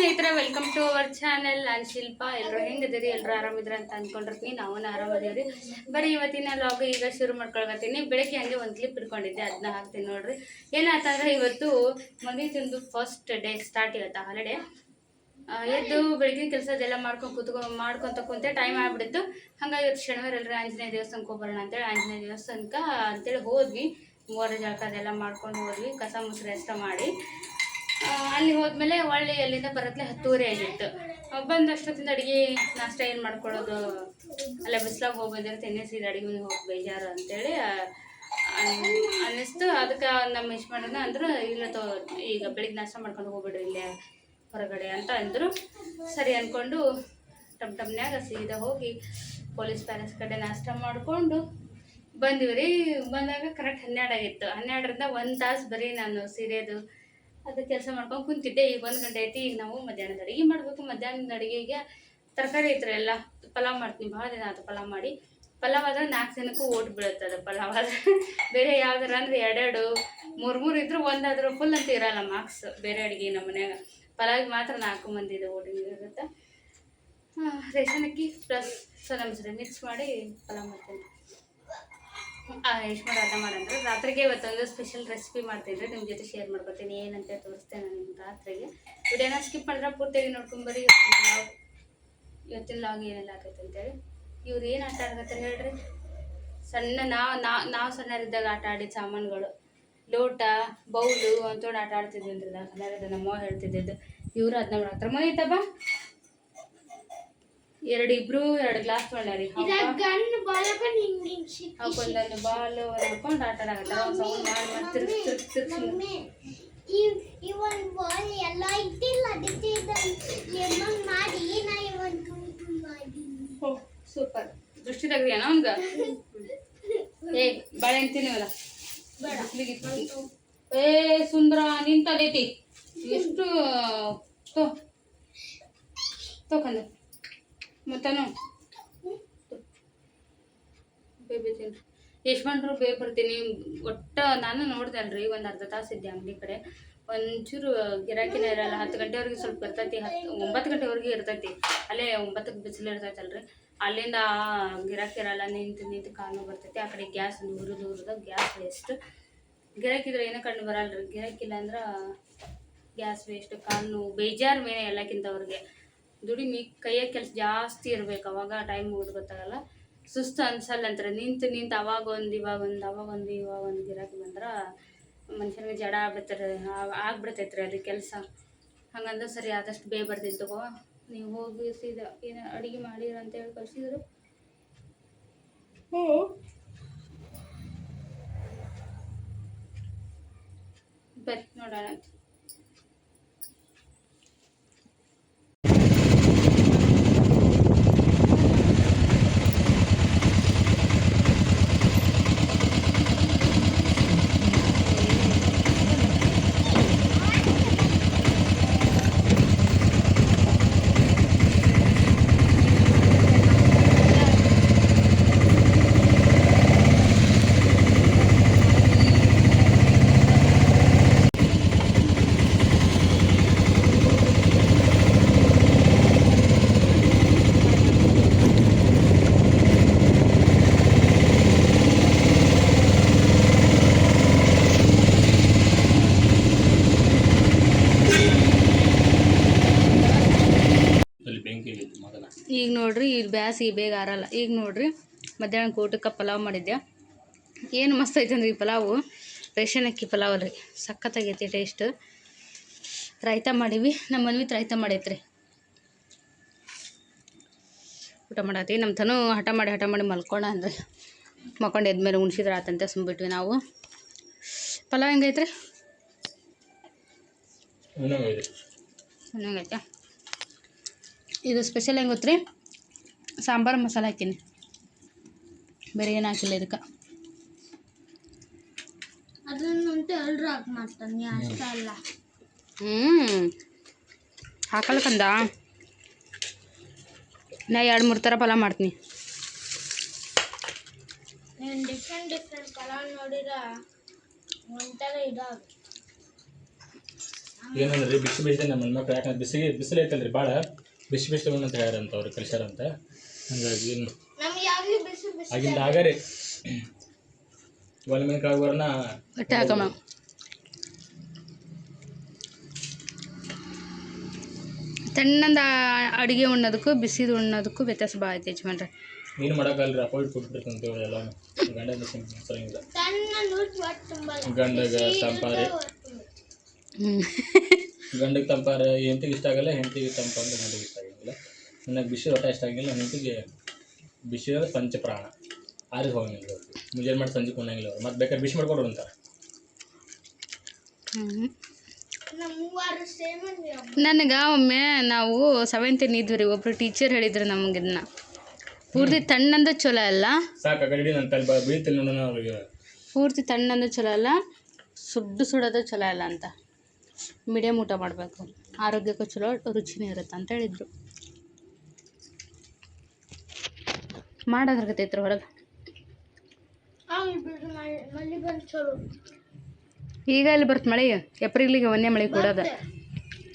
ಸ್ನೇಹಿತರೆ, welcome to our channel. ನಾನು ಶಿಲ್ಪಾ. ಎಲ್ಲರೂ ಹೆಂಗಿದ್ದೀರಿ? ಎಲ್ಲರೂ ಆರಾಮಿದ್ರ ಅಂತ ಅಂದ್ಕೊಂಡಿರ್ತೀನಿ. ನಾವು ಆರಾಮದೇವ್ರಿ. ಬರೀ ಇವತ್ತಿನ ಲಾಗ್ ಈಗ ಶುರು ಮಾಡ್ಕೊಳ್ತೀನಿ. ಬೆಳಗ್ಗೆ ಹಂಗೆ ಒಂದು ಕ್ಲಿಪ್ ಇಟ್ಕೊಂಡಿದ್ದೆ, ಅದನ್ನ ಹಾಕ್ತೀನಿ ನೋಡ್ರಿ. ಏನಾಯ್ತಂದ್ರೆ ಇವತ್ತು ಮದುವೆ ಫಸ್ಟ್ ಡೇ ಸ್ಟಾರ್ಟ್ ಇವತ್ತು ಹಾಲಿಡೇ. ಎದ್ದು ಬೆಳಗಿನ ಕೆಲಸ ಅದೆಲ್ಲ ಮಾಡ್ಕೊಂತ ಕುಂತೆ ಟೈಮ್ ಆಗ್ಬಿಟ್ಟಿತ್ತು. ಹಂಗಾಗಿ ಇವತ್ತು ಶನಿವಾರ ಎಲ್ಲರೂ ಆಂಜನೇಯ ದೇವಸ್ಥಾನಕ್ಕೆ ಹೋಗ್ಬರೋಣ ಅಂತೇಳಿ ಆಂಜನೇಯ ದೇವಸ್ಥಾನಕ್ಕೆ ಅಂತೇಳಿ ಹೋದ್ವಿ. ಮೂವರು ಜಳಕ ಅದೆಲ್ಲ ಮಾಡ್ಕೊಂಡು ಹೋದ್ವಿ, ಕಸ ಮುಸ್ರೆ ಅಷ್ಟ ಮಾಡಿ. ಅಲ್ಲಿ ಹೋದ್ಮೇಲೆ ಒಳ್ಳೆ ಅಲ್ಲಿಂದ ಬರತ್ಲೆ 10:30 ಆಗಿತ್ತು. ಬಂದಷ್ಟೊತ್ತಿಂದ ಅಡುಗೆ ನಾಷ್ಟ ಏನು ಮಾಡ್ಕೊಳ್ಳೋದು, ಅಲ್ಲೇ ಬಿಸ್ಲಾಗ ಹೋಗಿ ಬಂದಿರ್ತೀನಿ, ಸೀದಾ ಅಡುಗೆ ಮನೆಗೆ ಹೋಗಿ ಬೇಜಾರು ಅಂತೇಳಿ ಅನ್ನಿಸ್ತು. ಅದಕ್ಕೆ ನಮ್ಮ ಯಜಮಾನನ ಅಂದ್ರೆ ಇಲ್ಲ ಈಗ ಬೆಳಿಗ್ಗೆ ನಾಷ್ಟ ಮಾಡ್ಕೊಂಡು ಹೋಗ್ಬಿಡ್ರಿ ಇಲ್ಲೇ ಹೊರಗಡೆ ಅಂತ ಅಂದರು. ಸರಿ ಅಂದ್ಕೊಂಡು ಟಮ್ನ್ಯಾಗ ಸೀದಾ ಹೋಗಿ ಪೊಲೀಸ್ ಪ್ಯಾಲೇಸ್ ಕಡೆ ನಾಷ್ಟ ಮಾಡಿಕೊಂಡು ಬಂದಿವಿ ರೀ. ಬಂದಾಗ ಕರೆಕ್ಟ್ 12 ಆಗಿತ್ತು. 12ರಿಂದ 1 ತಾಸು ಬರೀ ನಾನು ಸೀರೆದು ಅದು ಕೆಲಸ ಮಾಡ್ಕೊಂಡು ಕುಂತಿದ್ದೆ. ಈಗ 1 ಗಂಟೆ ಐತಿ. ಈಗ ನಾವು ಮಧ್ಯಾಹ್ನದ ಅಡುಗೆ ಮಾಡಬೇಕು. ಮಧ್ಯಾಹ್ನದ ಅಡುಗೆಗೆ ತರಕಾರಿ ಐತ್ರಿ ಎಲ್ಲ. ಪಲಾವ್ ಮಾಡ್ತೀನಿ, ಭಾಳ ದಿನ ಆಯ್ತು ಪಲಾವ್ ಮಾಡಿ. ಪಲಾವ್ ಆದ್ರೆ 4 ಜನಕ್ಕೂ ಓಟ್ ಬೀಳುತ್ತೆ. ಅದು ಪಲಾವ್ ಆದ್ರೆ ಬೇರೆ ಯಾವ್ದಾರ ಅಂದ್ರೆ 2 3 ಇದ್ರು ಒಂದಾದ್ರೂ ಫುಲ್ ಅಂತ ಇರಲ್ಲ ಮಾರ್ಕ್ಸ್. ಬೇರೆ ಅಡುಗೆ ನಮ್ಮ ಮನ್ಯಾಗ ಪಲಾವಿಗೆ ಮಾತ್ರ 4 ಮಂದಿದು ಓಟಿಂಗ್ ಇರುತ್ತೆ. ರೇಷನ್ ಅಕ್ಕಿ ಪ್ಲಸ್ ಸೋನಾ ಮಸೂರಿ ಮಿಕ್ಸ್ ಮಾಡಿ ಪಲಾವ್ ಮಾಡ್ತೀನಿ. ಎಷ್ಟು ಮಾಡಿ ಅರ್ಧ ಮಾಡಂದ್ರೆ ರಾತ್ರಿಗೆ ಇವತ್ತೊಂದು ಸ್ಪೆಷಲ್ ರೆಸಿಪಿ ಮಾಡ್ತೀನಿ. ನಿಮ್ಮ ಜೊತೆ ಶೇರ್ ಮಾಡ್ಕೊತೀನಿ, ಏನಂತ ತೋರಿಸ್ತೇನೆ ನಾನು ನಿಮ್ಗೆ ರಾತ್ರಿಗೆ. ವಿಡಿಯೋನ ಸ್ಕಿಪ್ ಮಾಡಿದ್ರೆ ಪೂರ್ತಿಯಾಗಿ ನೋಡ್ಕೊಂಬರಿ. ಇವತ್ತಿನ ಲಾಗ್ ಏನೆಲ್ಲ ಆಗೈತೆ ಅಂತೇಳಿ. ಇವ್ರು ಏನು ಆಟ ಆಡ್ತಾರೆ ಹೇಳ್ರಿ? ಸಣ್ಣ ನಾವು ಸಣ್ಣರಿದ್ದಾಗ ಆಟ ಆಡಿದ ಸಾಮಾನುಗಳು, ಲೋಟ ಬೌಲು ಅಂತೇಳಿ ಆಟ ಆಡ್ತಿದ್ವಿ ಅಂದ್ರೆ ನಾವು ಸಣ್ಣರಿದ್ದ ನಮ್ಮವ್ವ ಹೇಳ್ತಿದ್ದಿದ್ದು. ಇವರು ಅದನ್ನ ಮಾಡ್ತಾರೆ. ಮೈತಬ್ಬ 2 ಗ್ಲಾಸ್ ತೊಗೊಂಡಾರಿ. ಹಾಕೊಂಡೊಂದು ಬಾಲು ಹಾಕೊಂಡು ಆಟ ಆಡಕತ್ತಾರ. ಒಂದು ಸೌಂಡ್ ಮಾಡಿ ತಿರ್ಗಿ ಸೂಪರ್. ದೃಷ್ಟಿ ತೆಗ್ದೇನ ಅವನ್ಗ? ಬಾಳೆ ಅಂತೀನಿವಲ್ಲ ಸುಂದರ ನಿಂತದೈತಿ. ಎಷ್ಟು ತಕೊಂಡ ಮತ್ತನು ಬೇಯ್ತೀನಿ. ಯಜಮಾನ್ರು ಬರ್ತೀನಿ. ಒಟ್ಟು ನಾನು ನೋಡ್ದೆ ಅಲ್ರಿ, ಒಂದು ಅರ್ಧ ತಾಸು ಇದ್ದೆ ಅಂಗಡಿ ಕಡೆ. ಒಂಚೂರು ಗಿರಾಕಿನೇ ಇರಲ್ಲ. 10 ಗಂಟೆವರೆಗೆ ಸ್ವಲ್ಪ ಇರ್ತೈತಿ. 9 ಗಂಟೆವರೆಗೆ ಇರ್ತೈತಿ. ಅಲ್ಲೇ 9ಕ್ಕೆ ಬಿಸಿಲು ಇರ್ತೈತಲ್ರಿ. ಅಲ್ಲಿಂದ ಗಿರಾಕಿ ಇರಲ್ಲ. ನಿಂತು ಕಾಲು ಬರ್ತೈತಿ. ಆ ಕಡೆ ಗ್ಯಾಸ್ ದೂರದಾಗ ಗ್ಯಾಸ್ ವೇಸ್ಟ್. ಗಿರಾಕಿದ್ರೆ ಏನೋ ಕಂಡು ಬರಲ್ರಿ. ಗಿರಾಕಿಲ್ಲ ಅಂದ್ರೆ ಗ್ಯಾಸ್ ವೇಸ್ಟ್, ಕಾಲು ಬೇಜಾರು ಮೇಲೆ ಎಲ್ಲಕ್ಕಿಂತ ಅವ್ರಿಗೆ. ದುಡಿಮೆ ಕೈಯಾಗ ಕೆಲಸ ಜಾಸ್ತಿ ಇರ್ಬೇಕು, ಅವಾಗ ಟೈಮ್ ಹೋಗೋದು ಗೊತ್ತಾಗಲ್ಲ. ಸುಸ್ತು ಅನ್ಸಲ್ಲ ಅಂತಾರೆ. ನಿಂತು ಅವಾಗ ಒಂದು ಗಿರಾಕಿ ಬಂದ್ರೆ ಮನುಷ್ಯನಿಗೆ ಜಡ ಆಗ್ಬಿಡ್ತೈತ್ರಿ ಅದು ಕೆಲಸ. ಹಂಗಂದ್ರೆ ಸರಿ ಆದಷ್ಟು ಬೇಗ ಬರ್ತೀನಿ ತಗೋ, ನೀವು ಹೋಗಿ ಸೀದಾ ಏನು ಅಡುಗೆ ಮಾಡಿರ ಅಂತ ಹೇಳಿ ಕಳಿಸಿದ್ರು. ಬರ್ರಿ ನೋಡೋಣ. ಈಗ ನೋಡ್ರಿ, ಈಗ ಬ್ಯಾಸಿಗೆ ಬೇಗ ಆರಲ್ಲ. ಈಗ ನೋಡ್ರಿ ಮಧ್ಯಾಹ್ನಕ್ಕೆ ಊಟಕ್ಕೆ ಪಲಾವ್ ಮಾಡಿದ್ದೆ. ಏನು ಮಸ್ತ್ ಐತೆ ಅಂದ್ರೆ ಈ ಪಲಾವು ರೇಷನ್ ಅಕ್ಕಿ ಪಲಾವ್ ಅಲ್ರಿ, ಸಖತ್ತಾಗೈತಿ ಟೇಸ್ಟ್. ರಾಯ್ತ ಮಾಡೀವಿ. ನಮ್ಮ ಮನ್ವಿತ್ ರಾಯ್ತ ಮಾಡೈತ್ರಿ. ಊಟ ಮಾಡತ್ತೀವಿ. ನಮ್ಮ ತನು ಹಠ ಮಾಡಿ ಮಲ್ಕೋಣ ಅಂದ್ರೆ ಮಲ್ಕೊಂಡು ಎದ್ಮೇಲೆ ಉಣ್ಸಿದ್ರೆ ಆತಂತೆ ಸುಮ್ಬಿಟ್ವಿ ನಾವು. ಪಲಾವ್ ಹೆಂಗೈತ್ರಿ? ಚೆನ್ನಾಗೈತೆ. ಇದು ಸ್ಪೆಷಲ್ ಹೆಂಗೆ ಗೊತ್ತ್ರಿ? ಸಾಂಬಾರು ಮಸಾಲೆ ಹಾಕೀನಿ, ಬೇರೆ ಏನು ಹಾಕಿಲ್ಲ ಇದಕ್ಕೆ. ಹಾಕಲ್ಕಂದ ನಾ 2-3 ಥರ ಪಲಾವ್ ಮಾಡ್ತೀನಿ. ಡಿಫ್ರೆಂಟ್ ಪಲಾವ್ ನೋಡಿರ ಒಂಥರ ಇದಾಗ ಏನಂದ್ರೆ ಬಿಸಿ ಬಿಸಿ ನಮ್ಮ ಹೆಣ್ಮಕ್ಳು ಯಾಕಂದ್ರೆ ಬಿಸಿಲು ಐತಲ್ರಿ ಭಾಳ ಬಿಸಿ ಬಿಸಿ ತಗೊಂಡು ಅಂತ ಹೇಳ್ಯಾರಂತ ಅವ್ರು ಕಲಿಸ್ಯಾರಂತ. ಹಂಗಾಗಿ ಆಗಿಂದ ಆಗರಿ ಒಲೆ ಮೇಲೆ ಕಾಗೋರ್ನ ಹೊಟ್ಟೆ ಹಾಕಮ್ಮ. ತಣ್ಣಂದ ಅಡುಗೆ ಉಣ್ಣೋದಕ್ಕೂ ಬಿಸಿದು ಉಣ್ಣೋದಕ್ಕೂ ವ್ಯತ್ಯಾಸ ಭಾಳ ಐತೆ ಯಜಮಾನ್ರೆ. ನೀನು ಮಾಡೋಕ್ಕಲ್ರಿ ಅಪೋಸಿಟ್ ಕೊಟ್ಬಿಡ್ತು ಅಂತೇಳಿ ಎಲ್ಲ ಗಂಡನ ಸರಂಗಿಲ್ಲ. ಗಂಡಗೆ ತಂಪಾರಿ ಗಂಡಗೆ ತಂಪಾರ ಹೆಂಡತಿಗೆ ಇಷ್ಟ ಆಗಲ್ಲ, ಹೆಂಡತಿಗೆ ತಂಪ ಅಂದ್ರೆ ಗಂಡಗೆ ಇಷ್ಟ ಆಗಿಲ್ಲ. ನನಗೆ ಬಿಸಿ ಊಟ ಇಷ್ಟ ಆಗಿಲ್ಲ, ಹೆಂಡತಿಗೆ ಬಿಸಿ ಪಂಚ ಪ್ರಾಣ ಆರಿಗೆ ಹೋಗಂಗಿಲ್ಲ. ಮುಂಜಾನೆ ಮಾಡಿ ಸಂಜೆ ಕೊಡಂಗಿಲ್ಲ ಅವ್ರು. ಮತ್ತೆ ಬೇಕಾದ್ರೆ ಬಿಸಿ ಮಾಡ್ಕೊಡ್ರು ಅಂತಾರೆ. ನನಗೆ ಒಮ್ಮೆ ನಾವು 7th ಇದ್ವಿ ರೀ, ಒಬ್ಬರು ಟೀಚರ್ ಹೇಳಿದ್ರು ನಮಗೆ ಇದನ್ನ ಪೂರ್ತಿ ತಣ್ಣಂದು ಚಲೋ ಅಲ್ಲ, ಸಾಕು ಕಡೆ ನನ್ನ ತಲೆ ಬೀಳ್ತಿಲ್ಲ ನೋಡೋಣ ಅವ್ರಿಗೆ. ಪೂರ್ತಿ ತಣ್ಣಂದು ಚಲೋ ಅಲ್ಲ, ಸುಡೋದು ಚಲೋ ಅಲ್ಲ ಅಂತ. ಮೀಡಿಯಮ್ ಊಟ ಮಾಡಬೇಕು, ಆರೋಗ್ಯಕ್ಕೂ ಚಲೋ, ರುಚಿನೇ ಇರುತ್ತೆ ಅಂತ ಹೇಳಿದರು. ಮಾಡೋದ್ರಾಗತ್ತೈತ್ರ ಹೊರಗೆ. ಈಗ ಅಲ್ಲಿ ಬರ್ತ ಮಳೆ, ಏಪ್ರಿಲಿಗೆ ಒಂದೇ ಮಳೆ ಕೊಡೋದು.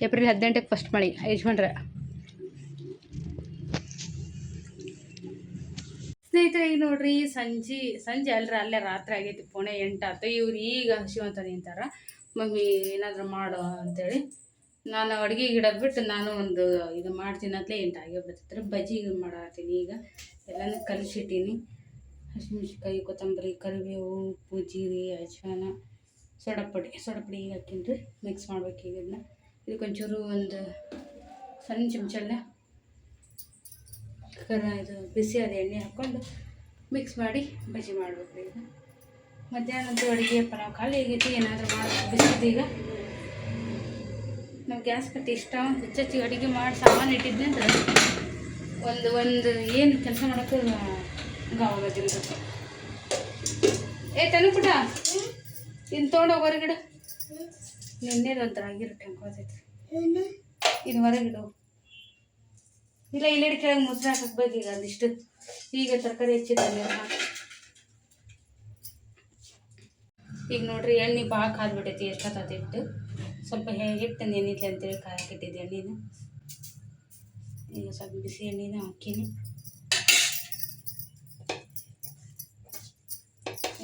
ಏಪ್ರಿಲ್ 18ಕ್ಕೆ ಫಸ್ಟ್ ಮಳೆ ಯಜಮಾನ್ರೆ. ಸ್ನೇಹಿತರೆ ಈಗ ನೋಡ್ರಿ ಸಂಜೆ ಅಲ್ರಿ, ಅಲ್ಲೇ ರಾತ್ರಿ ಆಗೈತಿ, 8:45 ಆಯ್ತು. ಇವ್ರು ಈಗ ಹಸಿವಂತ ನಿಂತಾರ, ಮಮ್ಮಿ ಏನಾದರೂ ಮಾಡು ಅಂತೇಳಿ. ನಾನು ಅಡುಗೆ ಗಿಡದ ಬಿಟ್ಟು ನಾನು ಒಂದು ಇದು ಮಾಡ್ತೀನಿ ಅಂತಲೇ 8 ಆಗೇ ಬರ್ತಿತ್ತು. ಬಜ್ಜಿ ಮಾಡತ್ತೀನಿ. ಈಗ ಎಲ್ಲನೂ ಕಲಿಸಿಟ್ಟೀನಿ. ಹಸಿಮೆಣ್ಸಿನ್ಕಾಯಿ, ಕೊತ್ತಂಬರಿ, ಕರಿಬೇವು, ಉಪ್ಪು, ಜೀರಿಗೆ, ಅಜ್ವಾನ, ಸೋಡಾ ಪುಡಿ ಈಗ ಹಾಕೀನಿ ರೀ. ಮಿಕ್ಸ್ ಮಾಡ್ಬೇಕು ಈಗ ಇದನ್ನ. ಇದಕ್ಕೊಂಚೂರು ಒಂದು ಸಣ್ಣ ಚಮಚಲ್ಲೇ ಇದು ಬಿಸಿಯಾದ ಎಣ್ಣೆ ಹಾಕ್ಕೊಂಡು ಮಿಕ್ಸ್ ಮಾಡಿ ಬಜ್ಜಿ ಮಾಡ್ಬೇಕು ಈಗ. ಮಧ್ಯಾಹ್ನದ್ದು ಅಡುಗೆ ಪಲಾವ್ ಖಾಲಿ ಆಗೈತಿ, ಏನಾದರೂ ಮಾಡಬೇಕು ಬಿಸಿದು. ಈಗ ನಾವು ಗ್ಯಾಸ್ ಕಟ್ಟಿ ಇಷ್ಟ ಹೆಚ್ಚಿಗೆ ಅಡುಗೆ ಮಾಡಿ ಸಾಮಾನು ಇಟ್ಟಿದ್ದೆ ಅಂದ್ರೆ ಒಂದು ಏನು ಕೆಲಸ ಮಾಡೋಕ್ಕೆ ಗಾವಾಗೋದಿಲ್ಲ. ತನು ಪುಟ ಇನ್ನು ತೊಗೊಂಡೋಗಿ ಹೊರಗಿಡು. ನಿನ್ನೆದು ಒಂಥರ ಆಗಿರುತ್ತೆ ಅನ್ಕೋತೈತಿ. ಇದು ಹೊರಗಿಡು. ಇಲ್ಲ ಇಲ್ಲಡಿ ಕೆಳಗೆ ಮುದ್ರೆ ಹಾಕಬೇಕು ಈಗ ಒಂದಿಷ್ಟು. ಈಗ ತರಕಾರಿ ಹೆಚ್ಚಿದ್ದಲ್ಲಿ ಈಗ ನೋಡ್ರಿ ಎಣ್ಣೆ ಭಾಳ ಕಾದ್ಬಿಟ್ಟೈತಿ. ಎಷ್ಟೊತ್ತಾತ ಇಟ್ಟು ಸ್ವಲ್ಪ ಹಿಟ್ಟು ನೆನಿದ್ಲಿ ಅಂತೇಳಿ ಕಾಯಕ್ಕಿಟ್ಟಿದ್ದೆ ಎಣ್ಣೆನ. ಈಗ ಸ್ವಲ್ಪ ಬಿಸಿ ಎಣ್ಣೆನ ಹಾಕೀನಿ.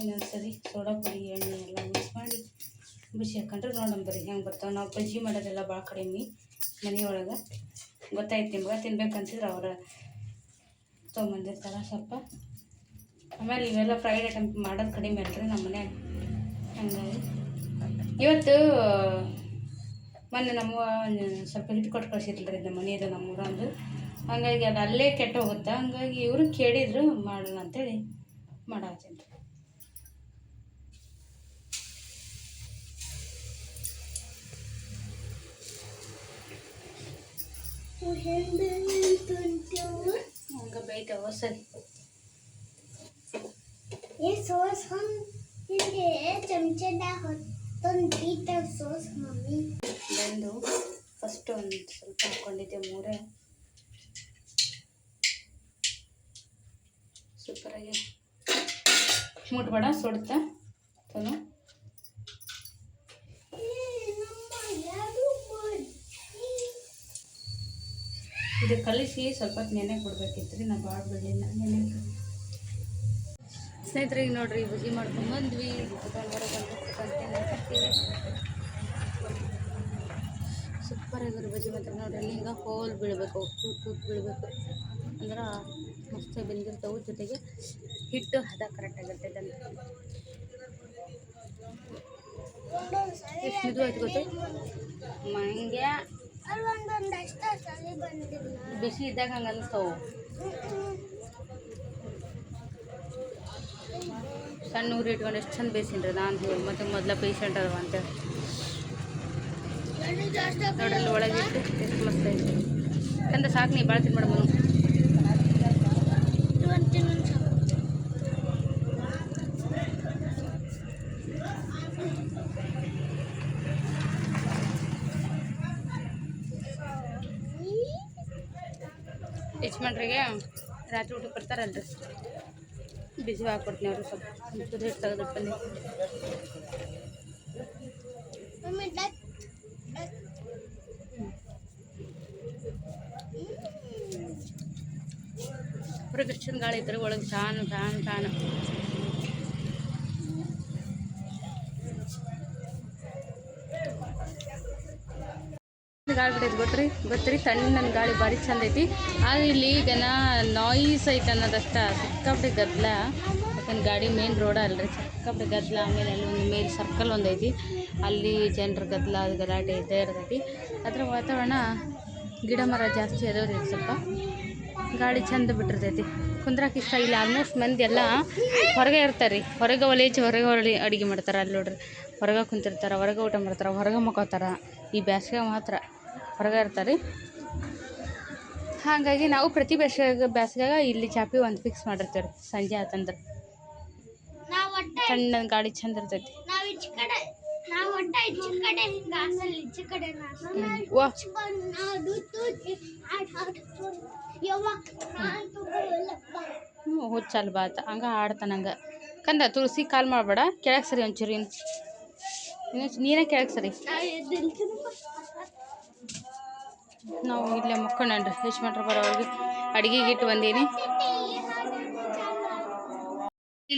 ಇನ್ನೊಂದು ಸರಿ ಸೋಡಾ ಪುಡಿ ಎಣ್ಣೆ ಎಲ್ಲ ಮಿಕ್ಸ್ ಮಾಡಿ ಬಿಸಿ ಹಾಕೊಂಡ್ರೆ ನೋಡಂಬರಿ ಹೆಂಗೆ ಬರ್ತಾವೆ. ನಾವು ಬಜ್ಜಿ ಮಾಡೋದೆಲ್ಲ ಭಾಳ ಕಡಿಮೆ ಮನೆಯೊಳಗೆ. ಗೊತ್ತಾಯ್ತು ನಿಮ್ಗೆ, ತಿನ್ಬೇಕಂತಿದ್ರೆ ಅವ್ರು ತೊಗೊಂಬಂದಿರ್ತಾರೆ ಸ್ವಲ್ಪ. ಆಮೇಲೆ ಇವೆಲ್ಲ ಫ್ರೈಡ್ ಐಟಮ್ ಮಾಡೋದು ಕಡಿಮೆ ಅಲ್ರಿ ನಮ್ಮ ಮನ್ಯಾಗ. ಹಂಗಾಗಿ ಇವತ್ತು ಮೊನ್ನೆ ನಮ್ಮ ಸ್ವಲ್ಪ ಹಿಟ್ಟು ಕೊಟ್ಟು ಕಳಿಸಿರ್ಲಿರಿ ನಮ್ಮ ಮನೆಯದು ನಮ್ಮೂರಂದು. ಹಂಗಾಗಿ ಅದು ಅಲ್ಲೇ ಕೆಟ್ಟು ಹೋಗುತ್ತೆ. ಹಂಗಾಗಿ ಇವರು ಕೇಳಿದ್ರು ಮಾಡೋಣ ಅಂತೇಳಿ ಮಾಡಾತೀನಿ ರೀ. ಹಂಗೆ ಬೈತಾವ ಸರಿ. ಬೆಂದು ಫಸ್ಟ್ ಒಂದು ಸ್ವಲ್ಪ ಹಾಕ್ಕೊಂಡಿದ್ದೆ, 3 ಸೂಪರಾಗಿ ಮುಟ್ಬೇಡ ಸುಡ್ತಾ ತನು. ಇದು ಕಲಿಸಿ ಸ್ವಲ್ಪ ನೆನೆಗೆ ಬಿಡ್ಬೇಕಿತ್ತು ರೀ. ನಾವು ಭಾಳ ಬಿಡಲಿಲ್ಲ ನೆನೆಗೆ. ಸ್ನೇಹಿತರಿಗೆ ನೋಡ್ರಿ ಬಜ್ಜಿ ಮಾಡ್ಕೊಂಡ್ಬಂದ್ವಿ. ಸೂಪರಾಗಿರೋ ಬಜ್ಜಿ ಮಾತ್ರ ನೋಡ್ರಿ. ಈಗ ಹೋಲ್ ಬೀಳಬೇಕು, ತೂತು ಬೀಳಬೇಕು ಅಂದ್ರೆ ಮಸ್ತ್ ಬೆಂದಿರ್ತಾವೆ. ಜೊತೆಗೆ ಹಿಟ್ಟು ಹದ ಕರೆಕ್ಟಾಗಿರ್ತೈತೆ ಅಂತ. ಎಷ್ಟು ಮಿದು ಆಯ್ತು ಗೊತ್ತು ಮಂಗ್ಯ. ಬಿಸಿ ಇದ್ದಾಗ ಹಂಗೆ ಅನಿಸ್ತಾವೆ. ಸಣ್ಣ ಊರು ಇಟ್ಕೊಂಡು ಎಷ್ಟು ಚಂದ ಬೇಯಿಸಿನ್ರಿ ನಾನು. ಮತ್ತು ಮೊದಲ ಪೇಷಂಟ್ ಅದಾವ ಅಂತೇಳಿ ನೋಡ್ರಲ್ಲಿ ಒಳಗೆ ಇಟ್ಟು ಎಷ್ಟು ಮಸ್ತ್ ಐತಿ ಅಂತ. ಸಾಕು ನೀ ಭಾಳ ತಿನ್ಬೇಡ ಮನು. ಯಜಮಾನ್ರಿಗೆ ರಾತ್ರಿ ಊಟಕ್ಕೆ ಬರ್ತಾರಲ್ರಿ, ಬಿಸಿ ಹಾಕ್ಕೊಡ್ತೀನಿ. ಅವರು ಸ್ವಲ್ಪ ಹಿಟ್ಟು ತೆಗೆದಿಟ್ಟು ಬನ್ನಿ. ಹೊರಗೆ ಎಷ್ಟು ಚಂದ ಗಾಳಿ ಐತ್ರಿ, ಒಳಗೆ ಫ್ಯಾನ್ ಫ್ಯಾನ್ ಫ್ಯಾನ್. ಗಾಳಿ ಬಿಟ್ಟೈತಿ ಗೊತ್ತ್ರಿ ತಣ್ಣನ ಗಾಳಿ ಭಾರಿ ಚಂದ ಐತಿ. ಆದರೆ ಇಲ್ಲಿ ಈಗ ನಾಯ್ಸ್ ಐತೆ ಅನ್ನೋದಷ್ಟ ಸಿಕ್ಕಾಪಟ್ಟೆ ಗದ್ದಲ. ಯಾಕಂದ್ರೆ ಗಾಡಿ ಮೇನ್ ರೋಡ ಅಲ್ರಿ, ಸಿಕ್ಕಾಪಟ್ಟೆ ಗದ್ದಲ. ಆಮೇಲೆ ಅಲ್ಲಿ ಒಂದು ಮೇಲ್ ಸರ್ಕಲ್ ಒಂದು ಐತಿ, ಅಲ್ಲಿ ಜನರ ಗದ್ದಲ ಗಲಾಟೆ ಇದ್ದೇ ಇರ್ತೈತಿ. ಅದರ ವಾತಾವರಣ ಗಿಡ ಮರ ಜಾಸ್ತಿ ಅದಾವ್ರಿ, ಸ್ವಲ್ಪ ಗಾಳಿ ಚಂದ ಬಿಟ್ಟಿರ್ತೈತಿ, ಕುಂದ್ರಾಕ ಇಷ್ಟ. ಇಲ್ಲಿ ಆಲ್ಮೋಸ್ಟ್ ಮಂದಿ ಎಲ್ಲ ಹೊರಗೆ ಇರ್ತಾರೆ ರೀ, ಹೊರಗೆ ಹೊರಗೆ ಅಡುಗೆ ಮಾಡ್ತಾರೆ. ಅಲ್ಲಿ ನೋಡ್ರಿ ಹೊರಗೆ ಕುಂತಿರ್ತಾರೆ, ಹೊರಗೆ ಊಟ ಮಾಡ್ತಾರೆ, ಹೊರಗೆ ಮಕ್ಕೋತಾರೆ. ಈ ಬ್ಯಾಸ್ಗೆ ಮಾತ್ರ ಹೊರಗೆ ಇರ್ತಾರೆ. ಹಾಗಾಗಿ ನಾವು ಪ್ರತಿ ಬ್ಯಾಸ್ಗ್ಯಾಗ ಇಲ್ಲಿ ಚಾಪಿ ಒಂದು ಫಿಕ್ಸ್ ಮಾಡಿರ್ತೇವೆ ರೀ. ಸಂಜೆ ಆತಂದ್ರೆ ಸಣ್ಣ ಗಾಳಿ ಚಂದ ಇರ್ತೈತಿ. ಹುಚ್ಚಲ್ ಬಾತ ಹಂಗೆ ಆಡ್ತಾನಂಗೆ. ಕಂದ ತುಳಸಿ ಕಾಲ್ ಮಾಡಬೇಡ, ಕೆಳಗೆ ಸರಿ ಒಂಚೂರು ನೀನೇ ಕೆಳಗೆ ಸರಿ. ನಾವು ಇಲ್ಲೇ ಮುಕ್ಕೊಂಡ್ರಿ ಯಜಮಾನ್ರು ಬರೋವ್ರಿಗೆ ಅಡುಗೆಗೆ ಇಟ್ಟು ಬಂದೀನಿ.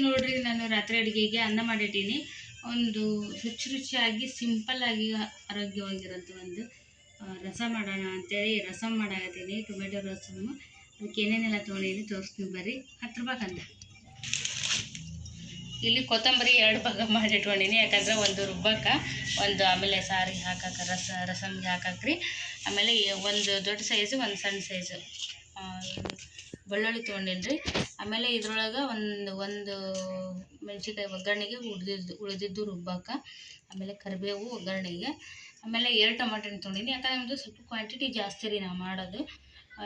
ನೋಡ್ರಿ, ನಾನು ರಾತ್ರಿ ಅಡುಗೆಗೆ ಅನ್ನ ಮಾಡಿಟ್ಟೀನಿ. ಒಂದು ರುಚಿಯಾಗಿ ಸಿಂಪಲ್ಲಾಗಿ ಆರೋಗ್ಯವಾಗಿರೋಂಥ ಒಂದು ರಸ ಮಾಡೋಣ ಅಂತೇಳಿ ರಸಮ್ ಮಾಡಾಕತ್ತೀನಿ. ಟೊಮೆಟೊ ರಸಮ್ಮು. ಅದಕ್ಕೆ ಏನೇನೆಲ್ಲ ತೊಗೊಂಡೀನಿ ತೋರಿಸ್ತೀನಿ ಬರ್ರಿ. ಹತ್ತು ರೂಪಾಯಿ ಕಂದ. ಇಲ್ಲಿ ಕೊತ್ತಂಬರಿ 2 ಭಾಗ ಮಾಡಿಟ್ಕೊಂಡೀನಿ. ಯಾಕಂದ್ರೆ ಒಂದು ರುಬ್ಬಕ್ಕೆ, ಒಂದು ಆಮೇಲೆ ಸಾರಿಗೆ ಹಾಕಕ್ಕೆ, ರಸಮ್ಗೆ ಹಾಕಕ್ರಿ. ಆಮೇಲೆ ಒಂದು ದೊಡ್ಡ ಸೈಜು, ಒಂದು ಸಣ್ಣ ಸೈಜು ಬೆಳ್ಳುಳ್ಳಿ ತೊಗೊಂಡೀನಿ ರೀ. ಆಮೇಲೆ ಇದ್ರೊಳಗೆ ಒಂದು ಮೆಣಸಿನ್ಕಾಯಿ ಒಗ್ಗರಣೆಗೆ ಉಳಿದಿದ್ದು ರುಬ್ಬಕ್ಕೆ, ಆಮೇಲೆ ಕರಿಬೇವು ಒಗ್ಗರಣೆಗೆ, ಆಮೇಲೆ 2 ಟೊಮೆಟೊ ತೊಗೊಂಡೀನಿ. ಯಾಕಂದ್ರೆ ನಮ್ಮದು ಸ್ವಲ್ಪ ಕ್ವಾಂಟಿಟಿ ಜಾಸ್ತಿ ರೀ ನಾವು ಮಾಡೋದು.